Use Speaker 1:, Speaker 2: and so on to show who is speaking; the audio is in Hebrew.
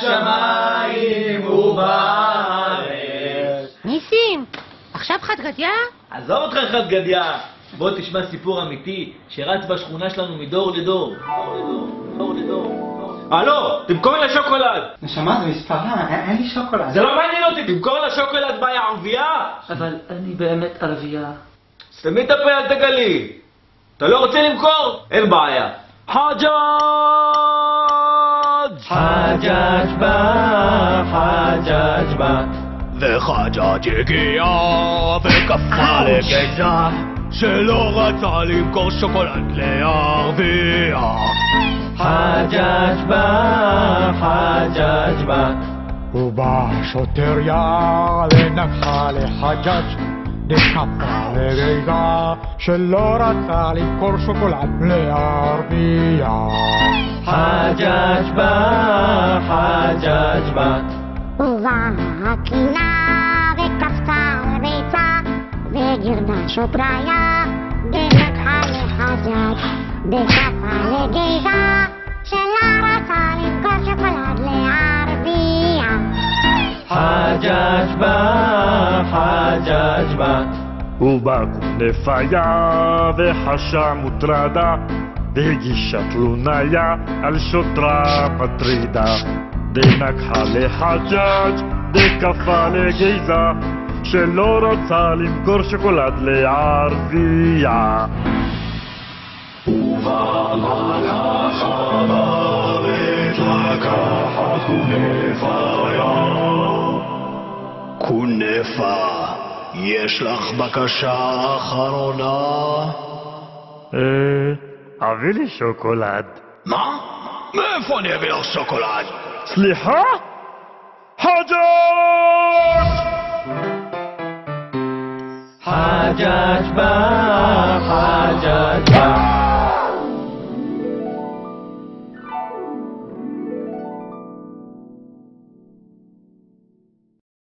Speaker 1: שבשמיים ובארץ.
Speaker 2: ניסים, עכשיו חד גדיא?
Speaker 1: עזוב אותך חד גדיא. בוא תשמע סיפור אמיתי שרץ בשכונה שלנו מדור לדור. דור לדור. הלו, תמכור לי שוקולד.
Speaker 3: נשמה, זה מספרה, אין לי שוקולד.
Speaker 1: זה לא מעניין אותי, תמכור לה שוקולד בעיה ערבייה.
Speaker 4: אבל אני באמת ערבייה.
Speaker 1: סתמי את הפה, אל תגלי. אתה לא רוצה למכור? אין בעיה. חג'אג' חג'אג' בא, חג'אג' בא.
Speaker 5: וחג'אג' הגיע וקפא לגזע שלא רצה למכור שוקולד לערבייה.
Speaker 1: חג'אג' בא, חג'אג' בא.
Speaker 5: ובא שוטר יער ונגחה לחג'אג' דקפה לגזע שלא רצה למכור שוקולד לערבייה.
Speaker 1: חג'אג' בא, חג'אג' בא.
Speaker 2: ובא הקינה וקפצה לביצה וגירדה שוטריה דנקחה לחג'אג' דקפה לגזע שלא רצה למכור שוקולד לערבייה.
Speaker 1: חג'אג' בא, חג'אג' בא.
Speaker 5: ובא כנפיה וחשה מוטרדה והגישה תלוניה על שוטרה מטרידה. דנקחה לחג'אג' דקפה לגזע שלא רוצה למכור שוקולד לערבייה.
Speaker 6: ובמהלך המוות לקחת כנפיה. כנפה, יש לך בקשה אחרונה?
Speaker 5: אביא לי שוקולד.
Speaker 6: מה? מאיפה אני אביא לך שוקולד?
Speaker 5: סליחה? חג'אג'!
Speaker 1: חג'אג' בא, חג'אג' בא.